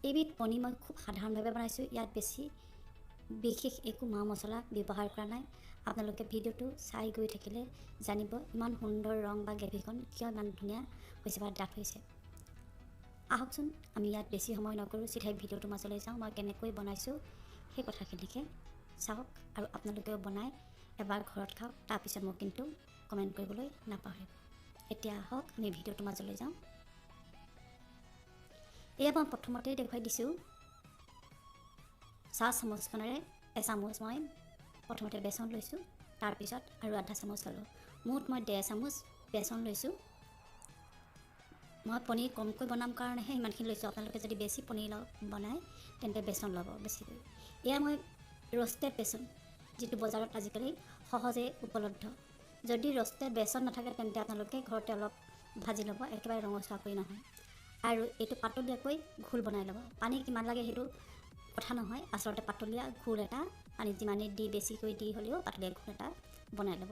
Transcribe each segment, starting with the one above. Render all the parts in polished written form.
এইবিধ পনীৰ মই খুব সাধাৰণভাৱে বনাইছোঁ। ইয়াত বেছি বিশেষ একো মা মছলা ব্যৱহাৰ কৰা নাই। আপোনালোকে ভিডিঅ'টো চাই গৈ থাকিলে জানিব ইমান সুন্দৰ ৰং বা গ্ৰেভিখন কিয় ইমান ধুনীয়া হৈছে বা ডাঠ হৈছে। আহকচোন আমি ইয়াত বেছি সময় নকৰোঁ, চিধাই ভিডিঅ'টোৰ মাজলৈ যাওঁ। মই কেনেকৈ বনাইছোঁ সেই কথাখিনিকে চাওক আৰু আপোনালোকেও বনাই এবাৰ ঘৰত খাওক, তাৰপিছত মোক কিন্তু কমেণ্ট কৰিবলৈ নাপাহৰিব। এতিয়া আহক আমি ভিডিঅ'টোৰ মাজলৈ যাওঁ। এয়া মই প্ৰথমতেই দেখুৱাই দিছোঁ, চাহ চামুচখনেৰে এচামুচ মই প্ৰথমতে বেচন লৈছোঁ, তাৰপিছত আৰু আধা চামুচ ল'লোঁ। মুঠ মই 1.5 চামুচ বেচন লৈছোঁ। মই পনীৰ কমকৈ বনাম কাৰণেহে ইমানখিনি লৈছোঁ। আপোনালোকে যদি বেছি পনীৰ বনায় তেন্তে বেচন ল'ব বেছিকৈ। এয়া মই ৰষ্টেড বেচন, যিটো বজাৰত আজিকালি সহজে উপলব্ধ। যদি ৰষ্টেড বেচন নাথাকে তেন্তে আপোনালোকে ঘৰতে অলপ ভাজি ল'ব, একেবাৰে ৰঙচুৱা কৰি নহয়। আৰু এইটো পাতলীয়াকৈ ঘোল বনাই ল'ব। পানী কিমান লাগে সেইটো কথা নহয়, আচলতে পাতলীয়া ঘোল এটা পানী যিমানেই দি বেছিকৈ দি হ'লেও পাতলীয়া ঘোল এটা বনাই ল'ব।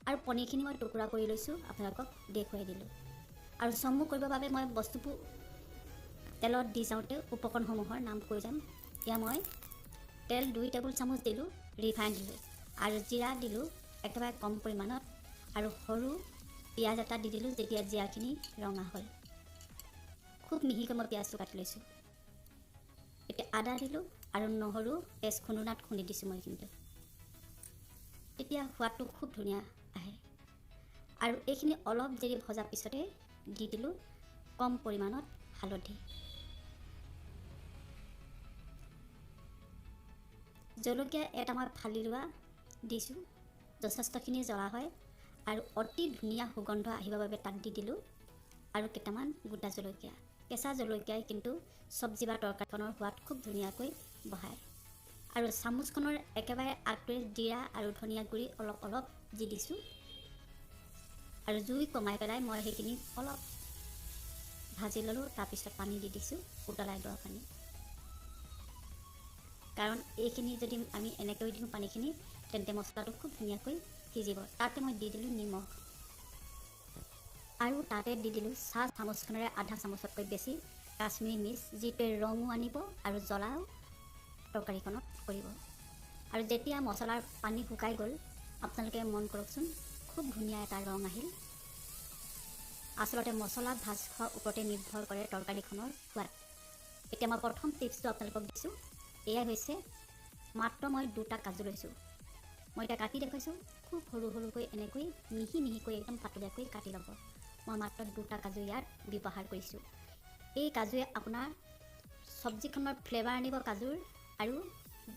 আৰু পনীৰখিনি মই টুকুৰা কৰি লৈছোঁ, আপোনালোকক দেখুৱাই দিলোঁ। আৰু চমু কৰিবৰ বাবে মই বস্তুবোৰ তেলত দি যাওঁতে উপকৰণসমূহৰ নাম কৈ যাম। এয়া মই তেল 2 টেবুল চামুচ দিলোঁ, ৰিফাইন দিলোঁ আৰু জিৰা দিলোঁ একেবাৰে কম পৰিমাণত, আৰু সৰু পিঁয়াজ এটা দি দিলোঁ যেতিয়া জিৰাখিনি ৰঙা হ'ল। খুব মিহিকৈ মই পিঁয়াজটো কাটি লৈছোঁ। এতিয়া আদা দিলোঁ আৰু নহৰু পেষ্ট খুন্দনাত খুন্দি দিছোঁ মই কিন্তু। তেতিয়া সোৱাদটো খুব ধুনীয়া আহে। আৰু এইখিনি অলপ দেৰি ভজাৰ পিছতে দি দিলোঁ কম পৰিমাণত হালধি। জলকীয়া এটা মই ফালি লোৱা দিছোঁ, যথেষ্টখিনি জ্বলা হয় আৰু অতি ধুনীয়া সুগন্ধ আহিবৰ বাবে তাত দি দিলোঁ আৰু কেইটামান গোটা জলকীয়া। কেঁচা জলকীয়াই কিন্তু চব্জি বা তৰকাৰীখনৰ সোৱাদ খুব ধুনীয়াকৈ বঢ়ায়। আৰু চামুচখনৰ একেবাৰে আগটোৱে জিৰা আৰু ধনিয়া গুড়ি অলপ অলপ দি দিছোঁ। আৰু জুই কমাই পেলাই মই সেইখিনি অলপ ভাজি ল'লোঁ, তাৰপিছত পানী দি দিছোঁ, উতলাই লোৱা পানী। কাৰণ এইখিনি যদি আমি এনেকৈ দিওঁ পানীখিনি তেন্তে মছলাটো খুব ধুনীয়াকৈ সিজিব। তাতে মই দি দিলোঁ নিমখ আৰু তাতে দি দিলোঁ চাহ চামুচখনেৰে আধা চামুচতকৈ বেছি কাশ্মীৰী মিৰ্চ, যিটোৱে ৰঙো আনিব আৰু জ্বলাও তৰকাৰীখনত কৰিব। আৰু যেতিয়া মছলাৰ পানী শুকাই গ'ল আপোনালোকে মন কৰকচোন, খুব ধুনীয়া এটা ৰং আহিল। আচলতে মছলা ভাজ খোৱাৰ ওপৰতে নিৰ্ভৰ কৰে তৰকাৰীখনৰ সোৱাদ। এতিয়া মই প্ৰথম টিপছটো আপোনালোকক দিছোঁ। এয়াই হৈছে মাত্ৰ মই 2টা কাজু লৈছোঁ। মই এতিয়া কাটি দেখুৱাইছোঁ, খুব সৰু সৰুকৈ এনেকৈ মিহি মিহিকৈ একদম পাতলীয়াকৈ কাটি ল'ব। মই মাত্ৰ 2টা কাজু ইয়াত ব্যৱহাৰ কৰিছোঁ। এই কাজুৱে আপোনাৰ চব্জিখনৰ ফ্লেভাৰ আনিব কাজুৰ, আৰু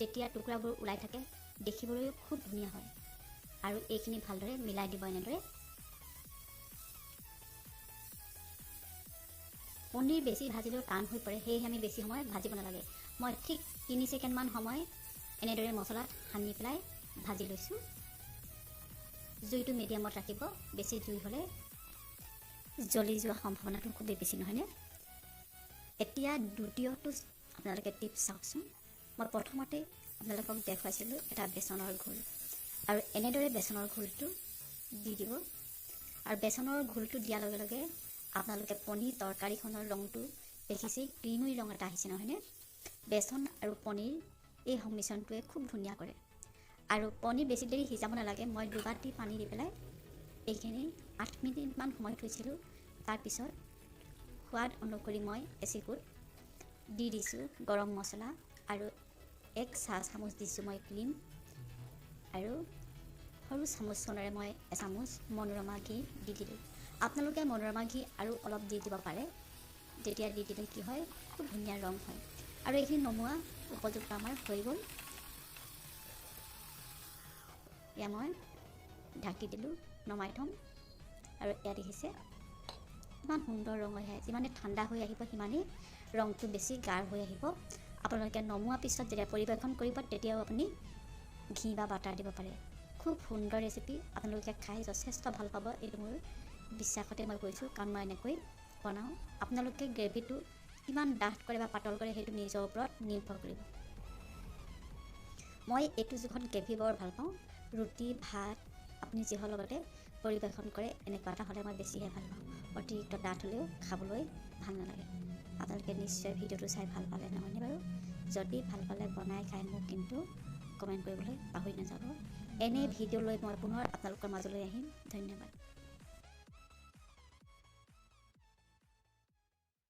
যেতিয়া টুকুৰাবোৰ ওলাই থাকে দেখিবলৈও খুব ধুনীয়া হয়। আৰু এইখিনি ভালদৰে মিলাই দিব এনেদৰে। পনীৰ বেছি ভাজিলেও টান হৈ পৰে, সেয়েহে আমি বেছি সময় ভাজিব নালাগে। মই ঠিক 3 ছেকেণ্ডমান সময় এনেদৰে মছলাত সানি পেলাই ভাজি লৈছোঁ। জুইটো মিডিয়ামত ৰাখিব, বেছি জুই হ'লে জ্বলি যোৱা সম্ভাৱনাটো খুবেই বেছি, নহয়নে? এতিয়া দ্বিতীয়টো আপোনালোকে টিপছ চাওকচোন। মই প্ৰথমতে আপোনালোকক দেখুৱাইছিলোঁ এটা বেচনৰ ঘোল, আৰু এনেদৰে বেচনৰ ঘোলটো দি দিব। আৰু বেচনৰ ঘোলটো দিয়াৰ লগে লগে আপোনালোকে পনীৰ তৰকাৰীখনৰ ৰংটো দেখিছেই, ক্ৰীমী ৰং এটা আহিছে, নহয়নে? বেচন আৰু পনীৰ এই সংমিশ্ৰণটোৱে খুব ধুনীয়া কৰে। আৰু পনীৰ বেছি দেৰি সিজাব নালাগে। মই 2 বাটি পানী দি পেলাই এইখিনি 8 মিনিটমান সময় থৈছিলোঁ। তাৰপিছত সোৱাদ অনুসৰি মই এচিকুট দি দিছোঁ গৰম মছলা, আৰু 1 চাহ চামুচ দিছোঁ মই ক্ৰীম, আৰু সৰু চামুচখনেৰে মই এচামুচ মনোৰমা ঘি দি দিলোঁ। আপোনালোকে মনোৰমা ঘি আৰু অলপ দি দিব পাৰে। যেতিয়া দি দিলে কি হয়, খুব ধুনীয়া ৰং হয়। আৰু এইখিনি নমোৱা উপযুক্ত আমাৰ হৈ গ'ল। এয়া মই ঢাকি দিলোঁ, নমাই থ'ম। আৰু এয়া দেখিছে ইমান সুন্দৰ ৰং হৈ আহে। যিমানে ঠাণ্ডা হৈ আহিব সিমানেই ৰংটো বেছি গাঢ় হৈ আহিব। আপোনালোকে নমোৱা পিছত যেতিয়া পৰিৱেশন কৰিব তেতিয়াও আপুনি ঘি বা বাটাৰ দিব পাৰে। খুব সুন্দৰ ৰেচিপি, আপোনালোকে খাই যথেষ্ট ভাল পাব। এইটো মোৰ বিশ্বাসতে মই কৈছোঁ, কাৰণ মই এনেকৈ বনাওঁ। আপোনালোকে গ্ৰেভিটো কিমান ডাঠ কৰে বা পাতল কৰে সেইটো নিজৰ ওপৰত নিৰ্ভৰ কৰিব। মই এইটো জোখত গ্ৰেভি বৰ ভাল পাওঁ। ৰুটি ভাত আপুনি যিহৰ লগতে পৰিৱেশন কৰে এনেকুৱা এটা হ'লে মই বেছিহে ভাল পাওঁ। অতিৰিক্ত ডাঠ হ'লেও খাবলৈ ভাল নালাগে। আপোনালোকে নিশ্চয় ভিডিঅ'টো চাই ভাল পালে নহয়নে বাৰু? যদি ভাল পালে বনাই খাই মোক কিন্তু কমেণ্ট কৰিবলৈ পাহৰি নাযাব। এনে ভিডিঅ' লৈ মই পুনৰ আপোনালোকৰ মাজলৈ আহিম। ধন্যবাদ।